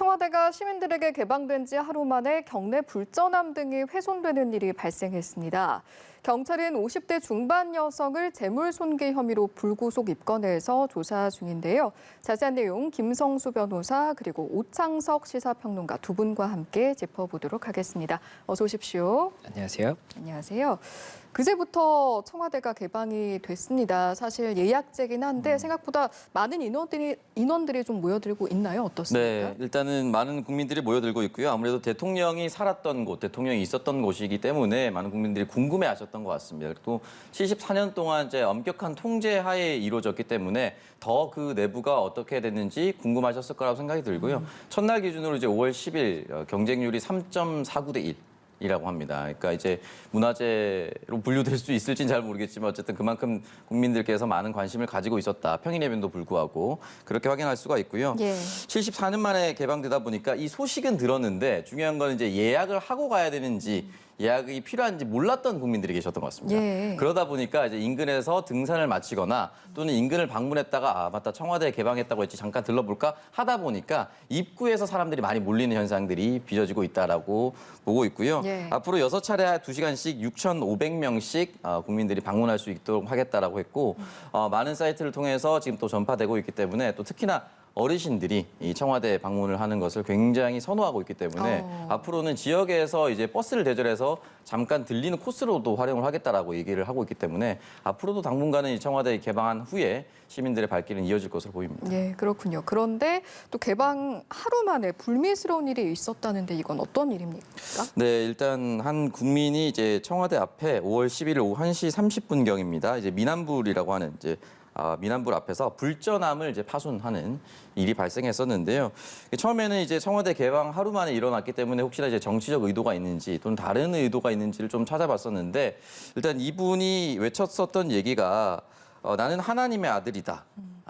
청와대가 시민들에게 개방된 지 하루 만에 경내 불전함 등이 훼손되는 일이 발생했습니다. 경찰은 50대 중반 여성을 재물손괴 혐의로 불구속 입건해서 조사 중인데요. 자세한 내용 김성수 변호사 그리고 오창석 시사평론가 두 분과 함께 짚어보도록 하겠습니다. 어서 오십시오. 안녕하세요. 안녕하세요. 그제부터 청와대가 개방이 됐습니다. 사실 예약제긴 한데 생각보다 많은 인원들이 좀 모여들고 있나요? 어떻습니까? 네, 일단은 많은 국민들이 모여들고 있고요. 아무래도 대통령이 살았던 곳, 대통령이 있었던 곳이기 때문에 많은 국민들이 궁금해하셨던 것 같습니다. 또 74년 동안 이제 엄격한 통제하에 이루어졌기 때문에 더 그 내부가 어떻게 됐는지 궁금하셨을 거라고 생각이 들고요. 첫날 기준으로 이제 5월 10일 경쟁률이 3.49대 1. 이라고 합니다. 그러니까 이제 문화재로 분류될 수 있을지는 잘 모르겠지만 어쨌든 그만큼 국민들께서 많은 관심을 가지고 있었다. 평일에도 불구하고 그렇게 확인할 수가 있고요. 74년 만에 개방되다 보니까 이 소식은 들었는데 중요한 건 이제 예약을 하고 가야 되는지 예약이 필요한지 몰랐던 국민들이 계셨던 것 같습니다. 그러다 보니까 이제 인근에서 등산을 마치거나 또는 인근을 방문했다가 맞다 청와대 개방했다고 했지 잠깐 들러볼까 하다 보니까 입구에서 사람들이 많이 몰리는 현상들이 빚어지고 있다라고 보고 있고요. 앞으로 6차례 2시간씩 6,500명씩 국민들이 방문할 수 있도록 하겠다라고 했고 많은 사이트를 통해서 지금 또 전파되고 있기 때문에 또 특히나 어르신들이 이 청와대 방문을 하는 것을 굉장히 선호하고 있기 때문에 앞으로는 지역에서 이제 버스를 대절해서 잠깐 들리는 코스로도 활용을 하겠다라고 얘기를 하고 있기 때문에 앞으로도 당분간은 이 청와대 개방한 후에 시민들의 발길은 이어질 것으로 보입니다. 네, 그렇군요. 그런데 또 개방 하루 만에 불미스러운 일이 있었다는데 이건 어떤 일입니까? 네, 일단 한 국민이 이제 청와대 앞에 5월 11일 오후 1시 30분경입니다. 이제 미남불이라고 하는 이제 미남불 앞에서 불전함을 이제 파손하는 일이 발생했었는데요. 처음에는 이제 청와대 개방 하루 만에 일어났기 때문에 혹시나 이제 정치적 의도가 있는지 또는 다른 의도가 있는지를 좀 찾아봤었는데 일단 이분이 외쳤었던 얘기가 나는 하나님의 아들이다.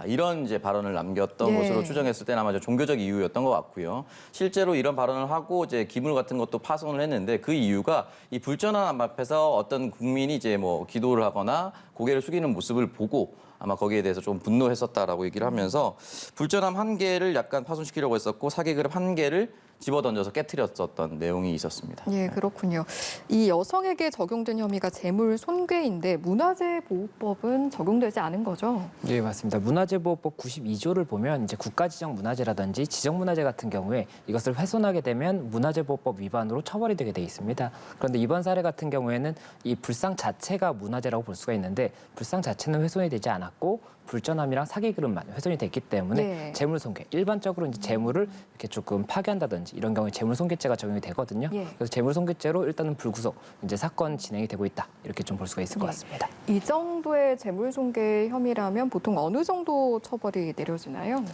이런 이제 발언을 남겼던 것으로 추정했을 때는 아마 종교적 이유였던 것 같고요. 실제로 이런 발언을 하고 이제 기물 같은 것도 파손을 했는데 그 이유가 이 불전함 앞에서 어떤 국민이 이제 뭐 기도를 하거나 고개를 숙이는 모습을 보고 아마 거기에 대해서 좀 분노했었다라고 얘기를 하면서 불전함 한 개를 약간 파손시키려고 했었고 사기 그릇 한 개를 집어던져서 깨트렸었던 내용이 있었습니다. 예, 그렇군요. 이 여성에게 적용된 혐의가 재물 손괴인데 문화재보호법은 적용되지 않은 거죠? 네, 맞습니다. 문화재보호법 92조를 보면 이제 국가지정 문화재라든지 지정문화재 같은 경우에 이것을 훼손하게 되면 문화재보호법 위반으로 처벌이 되게 돼 있습니다. 그런데 이번 사례 같은 경우에는 이 불상 자체가 문화재라고 볼 수가 있는데 불상 자체는 훼손이 되지 않았고 불전함이랑 사기 그릇만 훼손이 됐기 때문에 재물 손괴, 일반적으로 이제 재물을 이렇게 조금 파괴한다든지 이런 경우에 재물 손괴죄가 적용이 되거든요. 그래서 재물 손괴죄로 일단은 불구속 이제 사건 진행이 되고 있다 이렇게 좀 볼 수가 있을 것 같습니다. 이 정도의 재물 손괴 혐의라면 보통 어느 정도 처벌이 내려지나요?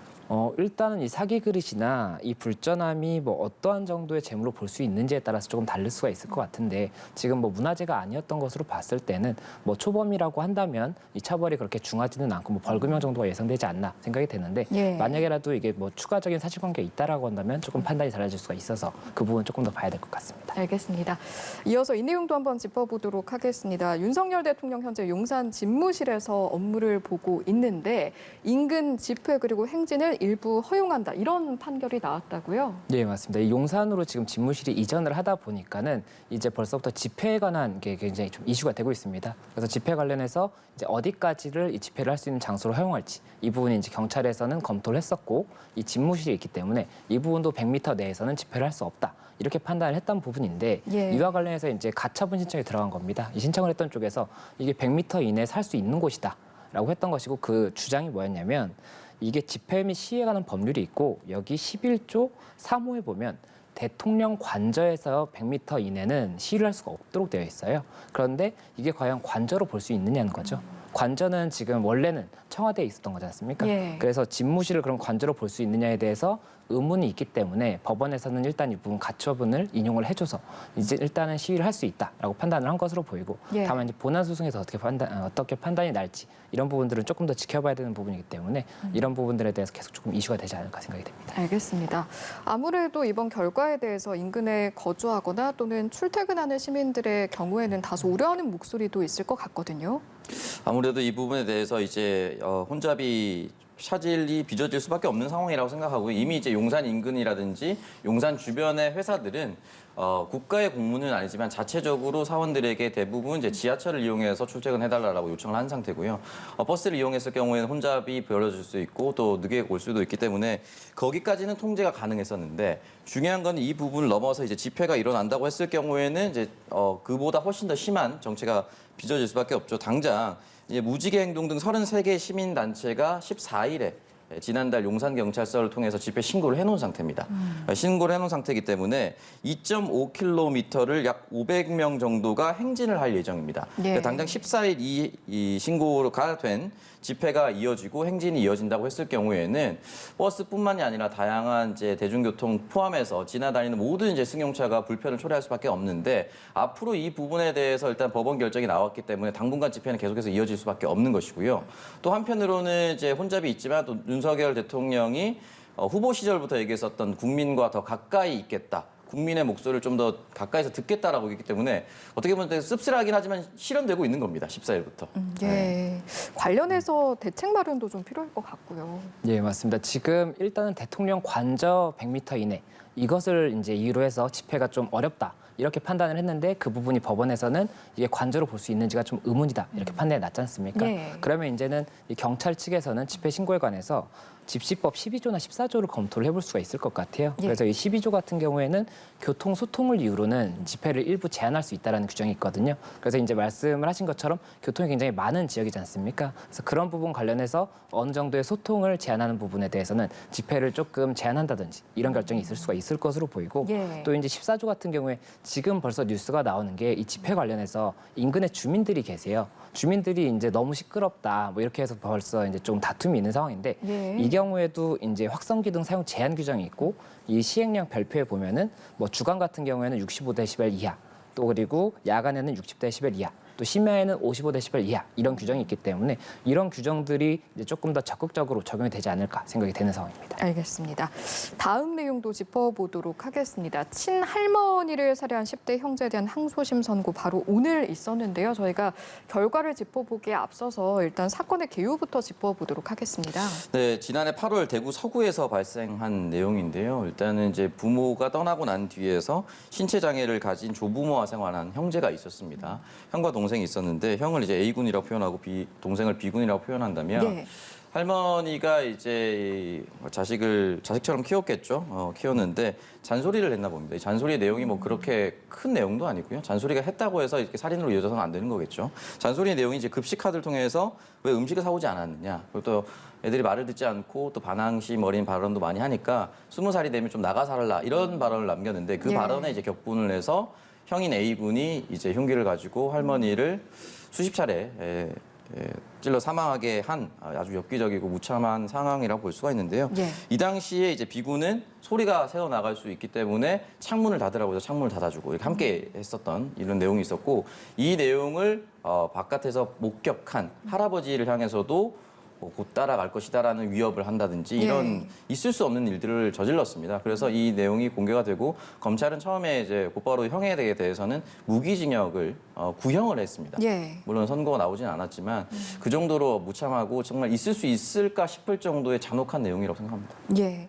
일단은 이 사기 그릇이나 이 불전함이 뭐 어떠한 정도의 재물로 볼 수 있는지에 따라서 조금 다를 수가 있을 것 같은데 지금 뭐 문화재가 아니었던 것으로 봤을 때는 뭐 초범이라고 한다면 이 처벌이 그렇게 중하지는 않고 뭐 벌금형 정도가 예상되지 않나 생각이 되는데 만약에라도 이게 뭐 추가적인 사실관계가 있다라고 한다면 조금 판단이 달라질 수가 있어서 그 부분 조금 더 봐야 될 것 같습니다. 알겠습니다. 이어서 이 내용도 한번 짚어보도록 하겠습니다. 윤석열 대통령 현재 용산 집무실에서 업무를 보고 있는데 인근 집회 그리고 행진을 일부 허용한다 이런 판결이 나왔다고요? 네, 맞습니다. 이 용산으로 지금 집무실이 이전을 하다 보니까는 이제 벌써부터 집회에 관한 게 굉장히 좀 이슈가 되고 있습니다. 그래서 집회 관련해서 이제 어디까지를 이 집회를 할 수 있는 장소로 허용할지 이 부분이 이제 경찰에서는 검토를 했었고 이 집무실이 있기 때문에 이 부분도 100m 내에서는 집회를 할 수 없다. 이렇게 판단을 했던 부분인데 이와 관련해서 이제 가처분 신청이 들어간 겁니다. 이 신청을 했던 쪽에서 이게 100m 이내에 살 수 있는 곳이다라고 했던 것이고 그 주장이 뭐였냐면 이게 집회 및 시위에 관한 법률이 있고 여기 11조 3호에 보면 대통령 관저에서 100m 이내는 시위를 할 수가 없도록 되어 있어요. 그런데 이게 과연 관저로 볼 수 있느냐는 거죠. 관저는 지금 원래는 청와대에 있었던 거지 않습니까? 그래서 집무실을 그런 관저로 볼 수 있느냐에 대해서 의문이 있기 때문에 법원에서는 일단 이 부분 가처분을 인용을 해줘서 이제 일단은 시위를 할 수 있다라고 판단을 한 것으로 보이고 다만 이제 본안 소송에서 어떻게 판단이 날지 이런 부분들은 조금 더 지켜봐야 되는 부분이기 때문에 이런 부분들에 대해서 계속 조금 이슈가 되지 않을까 생각이 됩니다. 알겠습니다. 아무래도 이번 결과에 대해서 인근에 거주하거나 또는 출퇴근하는 시민들의 경우에는 다소 우려하는 목소리도 있을 것 같거든요. 아무래도 이 부분에 대해서 이제 혼잡이 차질이 빚어질 수밖에 없는 상황이라고 생각하고요. 이미 이제 용산 인근이라든지 용산 주변의 회사들은 국가의 공무는 아니지만 자체적으로 사원들에게 대부분 이제 지하철을 이용해서 출퇴근해달라고 요청을 한 상태고요. 버스를 이용했을 경우에는 혼잡이 벌어질 수 있고 또 늦게 올 수도 있기 때문에 거기까지는 통제가 가능했었는데 중요한 건 이 부분을 넘어서 이제 집회가 일어난다고 했을 경우에는 이제 그보다 훨씬 더 심한 정체가 빚어질 수밖에 없죠. 당장 이제 무지개 행동 등 33개 시민 단체가 14일에 지난달 용산경찰서를 통해서 집회 신고를 해놓은 상태입니다. 신고를 해놓은 상태이기 때문에 2.5km를 약 500명 정도가 행진을 할 예정입니다. 네. 당장 14일 이 신고가 된 집회가 이어지고 행진이 이어진다고 했을 경우에는 버스뿐만이 아니라 다양한 이제 대중교통 포함해서 지나다니는 모든 이제 승용차가 불편을 초래할 수밖에 없는데 앞으로 이 부분에 대해서 일단 법원 결정이 나왔기 때문에 당분간 집회는 계속해서 이어질 수밖에 없는 것이고요. 또 한편으로는 이제 혼잡이 있지만 또 윤석열 대통령이 후보 시절부터 얘기했었던 국민과 더 가까이 있겠다. 국민의 목소리를 좀 더 가까이서 듣겠다라고 했기 때문에 어떻게 보면 씁쓸하긴 하지만 실현되고 있는 겁니다. 14일부터. 예. 관련해서 대책 마련도 좀 필요할 것 같고요. 예, 맞습니다. 지금 일단은 대통령 관저 100m 이내 이것을 이제 이유로 해서 집회가 좀 어렵다. 이렇게 판단을 했는데 그 부분이 법원에서는 이게 관저로 볼 수 있는지가 좀 의문이다. 이렇게 판단이 났지 않습니까? 네. 그러면 이제는 이 경찰 측에서는 집회 신고에 관해서 집시법 12조나 14조를 검토를 해볼 수가 있을 것 같아요. 예. 그래서 이 12조 같은 경우에는 교통 소통을 이유로는 집회를 일부 제한할 수 있다는 규정이 있거든요. 그래서 이제 말씀을 하신 것처럼 교통이 굉장히 많은 지역이지 않습니까? 그래서 그런 부분 관련해서 어느 정도의 소통을 제한하는 부분에 대해서는 집회를 조금 제한한다든지 이런 결정이 있을 수가 있을 것으로 보이고 예. 또 이제 14조 같은 경우에 지금 벌써 뉴스가 나오는 게 이 집회 관련해서 인근에 주민들이 계세요. 주민들이 이제 너무 시끄럽다 뭐 이렇게 해서 벌써 이제 좀 다툼이 있는 상황인데 예. 이 경우에도 이제 확성기 등 사용 제한 규정이 있고 이 시행령 별표에 보면은 뭐 주간 같은 경우에는 65데시벨 이하 또 그리고 야간에는 60데시벨 이하 또 심야에는 55데시벨 이하 이런 규정이 있기 때문에 이런 규정들이 이제 조금 더 적극적으로 적용이 되지 않을까 생각이 되는 상황입니다. 알겠습니다. 다음 내용도 짚어보도록 하겠습니다. 친할머니를 살해한 10대 형제에 대한 항소심 선고 바로 오늘 있었는데요. 저희가 결과를 짚어보기에 앞서서 일단 사건의 개요부터 짚어보도록 하겠습니다. 네, 지난해 8월 대구 서구에서 발생한 내용인데요. 일단은 이제 부모가 떠나고 난 뒤에서 신체 장애를 가진 조부모와 생활한 형제가 있었습니다. 형과 동생이 있었는데 형을 이제 A군이라고 표현하고 동생을 B군이라고 표현한다면 네. 할머니가 이제 자식을 자식처럼 키웠겠죠. 키웠는데 잔소리를 했나 봅니다. 이 잔소리의 내용이 뭐 그렇게 큰 내용도 아니고요. 잔소리가 했다고 해서 이렇게 살인으로 이어져서는 안 되는 거겠죠. 잔소리의 내용이 이제 급식 카드를 통해서 왜 음식을 사오지 않았느냐. 그리고 또 애들이 말을 듣지 않고 또 반항심 어린 발언도 많이 하니까 20살이 되면 좀 나가 살라 이런 발언을 남겼는데 그 예. 발언에 이제 격분을 해서 형인 A군이 이제 흉기를 가지고 할머니를 수십 차례 찔러 사망하게 한 아주 엽기적이고 무참한 상황이라고 볼 수가 있는데요. 예. 이 당시에 이제 B군은 소리가 새어 나갈 수 있기 때문에 창문을 닫으라고 해서 창문을 닫아주고 이렇게 함께 했었던 이런 내용이 있었고 이 내용을 바깥에서 목격한 할아버지를 향해서도 곧 따라갈 것이다라는 위협을 한다든지 이런 있을 수 없는 일들을 저질렀습니다. 그래서 이 내용이 공개가 되고 검찰은 처음에 이제 곧바로 형에 대해서는 무기징역을 구형을 했습니다. 예. 물론 선고가 나오진 않았지만 그 정도로 무참하고 정말 있을 수 있을까 싶을 정도의 잔혹한 내용이라고 생각합니다. 예.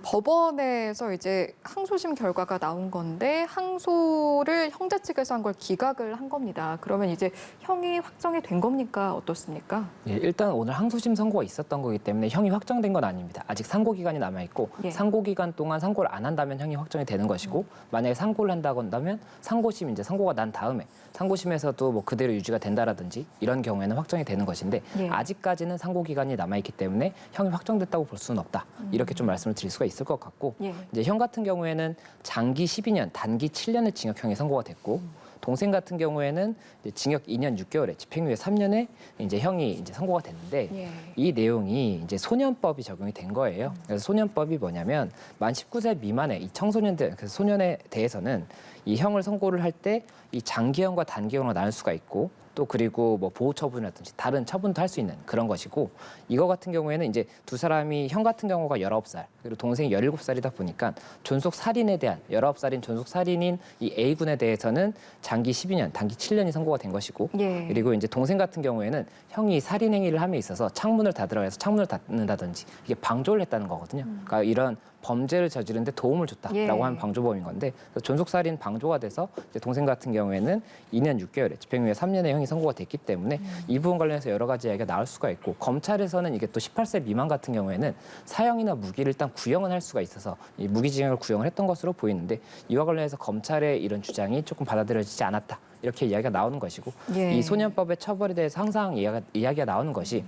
법원에서 이제 항소심 결과가 나온 건데 항소를 형제 측에서 한 걸 기각을 한 겁니다. 그러면 이제 형이 확정이 된 겁니까? 어떻습니까? 예, 일단 오늘 항소심 선고가 있었던 거기 때문에 형이 확정된 건 아닙니다. 아직 상고 기간이 남아 있고 예. 상고 기간 동안 상고를 안 한다면 형이 확정이 되는 것이고 만약에 상고를 한다고 한다면 상고심 이제 상고가 난 다음에 상고심에서도 뭐 그대로 유지가 된다라든지 이런 경우에는 확정이 되는 것인데 예. 아직까지는 상고 기간이 남아 있기 때문에 형이 확정됐다고 볼 수는 없다. 이렇게 좀 말씀을 드릴 수가 있을 것 같고 예. 이제 형 같은 경우에는 장기 12년, 단기 7년의 징역형이 선고가 됐고 동생 같은 경우에는 이제 징역 2년 6개월에 집행유예 3년에 이제 형이 이제 선고가 됐는데 예. 이 내용이 이제 소년법이 적용이 된 거예요. 그래서 소년법이 뭐냐면 만 19세 미만의 이 청소년들, 그래서 소년에 대해서는 이 형을 선고를 할 때 이 장기형과 단기형으로 나눌 수가 있고 또 그리고 뭐 보호 처분이라든지 다른 처분도 할 수 있는 그런 것이고 이거 같은 경우에는 이제 두 사람이 형 같은 경우가 19살 그리고 동생이 17살이다 보니까 존속 살인에 대한 19살인 존속 살인인 이 A군에 대해서는 장기 12년, 단기 7년이 선고가 된 것이고 예. 그리고 이제 동생 같은 경우에는 형이 살인 행위를 함에 있어서 창문을 닫으라 해서 창문을 닫는다든지 이게 방조를 했다는 거거든요. 그러니까 이런 범죄를 저지르는데 도움을 줬다라고 예. 하면 방조범인 건데 존속살인 방조가 돼서 이제 동생 같은 경우에는 2년 6개월에 집행유예 3년의 형이 선고가 됐기 때문에 이 부분 관련해서 여러 가지 이야기가 나올 수가 있고 검찰에서는 이게 또 18세 미만 같은 경우에는 사형이나 무기를 일단 구형은 할 수가 있어서 이 무기징역을 구형을 했던 것으로 보이는데 이와 관련해서 검찰의 이런 주장이 조금 받아들여지지 않았다. 이렇게 이야기가 나오는 것이고 예. 이 소년법의 처벌에 대해서 항상 이야기가 나오는 것이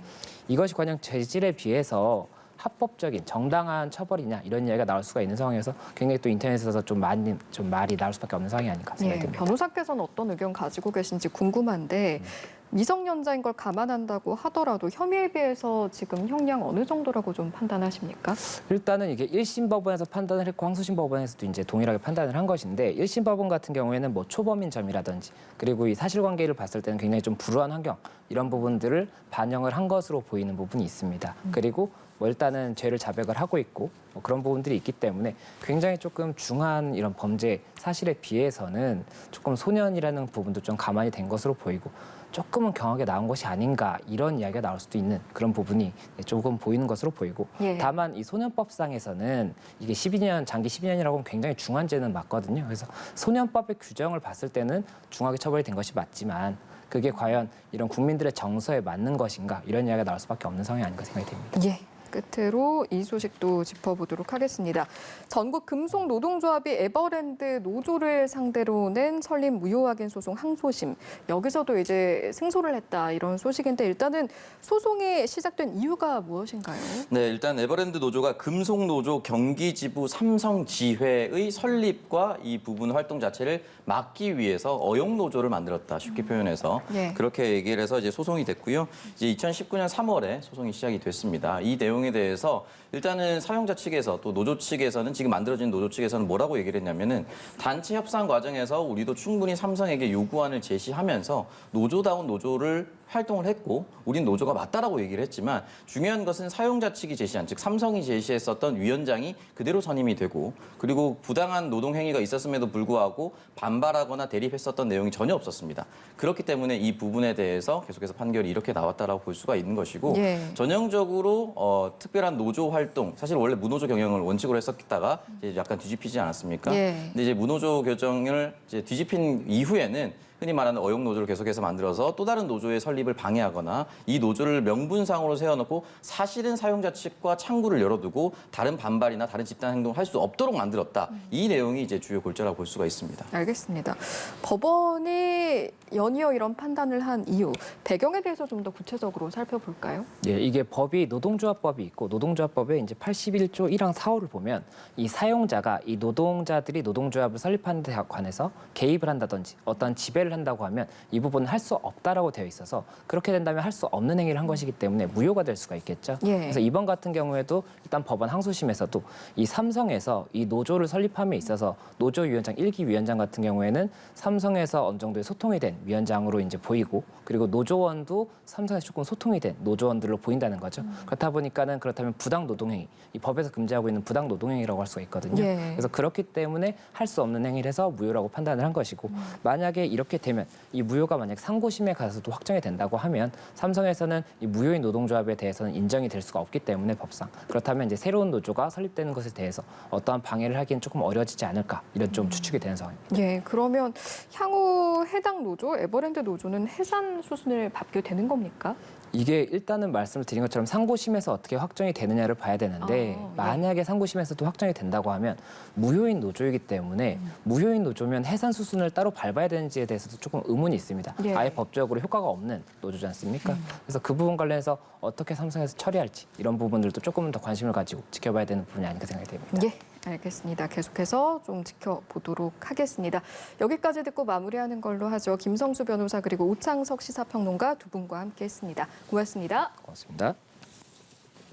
이것이 과연 죄질에 비해서 합법적인 정당한 처벌이냐 이런 이야기가 나올 수가 있는 상황에서 굉장히 또 인터넷에서 좀 말이 나올 수밖에 없는 상황이 아닐까 생각이 예, 듭니다. 변호사께서는 어떤 의견 가지고 계신지 궁금한데 미성년자인 걸 감안한다고 하더라도 혐의에 비해서 지금 형량 어느 정도라고 좀 판단하십니까? 일단은 이게 1심 법원에서 판단을 했고 항소심 법원에서도 이제 동일하게 판단을 한 것인데 1심 법원 같은 경우에는 뭐 초범인 점이라든지 그리고 이 사실관계를 봤을 때는 굉장히 좀 불우한 환경 이런 부분들을 반영을 한 것으로 보이는 부분이 있습니다. 그리고 뭐 일단은 죄를 자백을 하고 있고 뭐 그런 부분들이 있기 때문에 굉장히 조금 중한 이런 범죄 사실에 비해서는 조금 소년이라는 부분도 좀 가만히 된 것으로 보이고 조금은 경하게 나온 것이 아닌가 이런 이야기가 나올 수도 있는 그런 부분이 조금 보이는 것으로 보이고 예. 다만 이 소년법상에서는 이게 12년 장기 12년이라고 하면 굉장히 중한 죄는 맞거든요. 그래서 소년법의 규정을 봤을 때는 중하게 처벌이 된 것이 맞지만 그게 과연 이런 국민들의 정서에 맞는 것인가 이런 이야기가 나올 수밖에 없는 상황이 아닌가 생각이 됩니다. 예. 끝으로 이 소식도 짚어보도록 하겠습니다. 전국 금속 노동조합이 에버랜드 노조를 상대로 낸 설립 무효확인 소송 항소심 여기서도 이제 승소를 했다 이런 소식인데 일단은 소송이 시작된 이유가 무엇인가요? 네, 일단 에버랜드 노조가 금속노조 경기지부 삼성지회의 설립과 이 부분 활동 자체를 막기 위해서 어용노조를 만들었다. 쉽게 표현해서 네. 그렇게 얘기를 해서 이제 소송이 됐고요. 이제 2019년 3월에 소송이 시작이 됐습니다. 이 내용에 대해서 일단은 사용자 측에서 또 노조 측에서는 지금 만들어진 노조 측에서는 뭐라고 얘기를 했냐면은 단체 협상 과정에서 우리도 충분히 삼성에게 요구안을 제시하면서 노조다운 노조를 활동을 했고 우린 노조가 맞다라고 얘기를 했지만 중요한 것은 사용자 측이 제시한 즉 삼성이 제시했었던 위원장이 그대로 선임이 되고 그리고 부당한 노동 행위가 있었음에도 불구하고 반발하거나 대립했었던 내용이 전혀 없었습니다. 그렇기 때문에 이 부분에 대해서 계속해서 판결이 이렇게 나왔다라고 볼 수가 있는 것이고 예. 전형적으로 특별한 노조 활동 사실 원래 무노조 경영을 원칙으로 했었다가 이제 약간 뒤집히지 않았습니까? 예. 근데 이제 무노조 결정을 이제 뒤집힌 이후에는 흔히 말하는 어용노조를 계속해서 만들어서 또 다른 노조의 설립을 방해하거나 이 노조를 명분상으로 세워놓고 사실은 사용자 측과 창구를 열어두고 다른 반발이나 다른 집단 행동을 할 수 없도록 만들었다. 이 내용이 이제 주요 골자라고 볼 수가 있습니다. 알겠습니다. 법원이 연이어 이런 판단을 한 이유, 배경에 대해서 좀 더 구체적으로 살펴볼까요? 예, 이게 법이 노동조합법이 있고 노동조합법의 이제 81조 1항 4호를 보면 이 사용자가 이 노동자들이 노동조합을 설립하는 데 관해서 개입을 한다든지 어떤 지배를 한다고 하면 이 부분은 할 수 없다라고 되어 있어서 그렇게 된다면 할 수 없는 행위를 한 것이기 때문에 무효가 될 수가 있겠죠. 예. 그래서 이번 같은 경우에도 일단 법원 항소심에서도 이 삼성에서 이 노조를 설립함에 있어서 노조위원장 1기 위원장 같은 경우에는 삼성에서 어느 정도의 소통이 된 위원장으로 이제 보이고 그리고 노조원도 삼성에서 조금 소통이 된 노조원들로 보인다는 거죠. 그렇다 보니까는 그렇다면 부당 노동행위, 이 법에서 금지하고 있는 부당 노동행위라고 할 수가 있거든요. 예. 그래서 그렇기 때문에 할 수 없는 행위를 해서 무효라고 판단을 한 것이고 만약에 이렇게 되면 이 무효가 만약 상고심에 가서도 확정이 된다고 하면 삼성에서는 이 무효인 노동조합에 대해서는 인정이 될 수가 없기 때문에 법상 그렇다면 이제 새로운 노조가 설립되는 것에 대해서 어떠한 방해를 하기는 조금 어려워지지 않을까 이런 좀 추측이 되는 상황입니다. 예, 그러면 향후 해당 노조, 에버랜드 노조는 해산 수순을 밟게 되는 겁니까? 이게 일단은 말씀을 드린 것처럼 상고심에서 어떻게 확정이 되느냐를 봐야 되는데 예. 만약에 상고심에서도 확정이 된다고 하면 무효인 노조이기 때문에 무효인 노조면 해산 수순을 따로 밟아야 되는지에 대해서도 조금 의문이 있습니다. 예. 아예 법적으로 효과가 없는 노조지 않습니까? 그래서 그 부분 관련해서 어떻게 삼성에서 처리할지 이런 부분들도 조금 더 관심을 가지고 지켜봐야 되는 부분이 아닌가 생각이 됩니다. 예, 알겠습니다. 계속해서 좀 지켜보도록 하겠습니다. 여기까지 듣고 마무리하는 걸로 하죠. 김성수 변호사 그리고 오창석 시사평론가 두 분과 함께했습니다. 고맙습니다. 고맙습니다.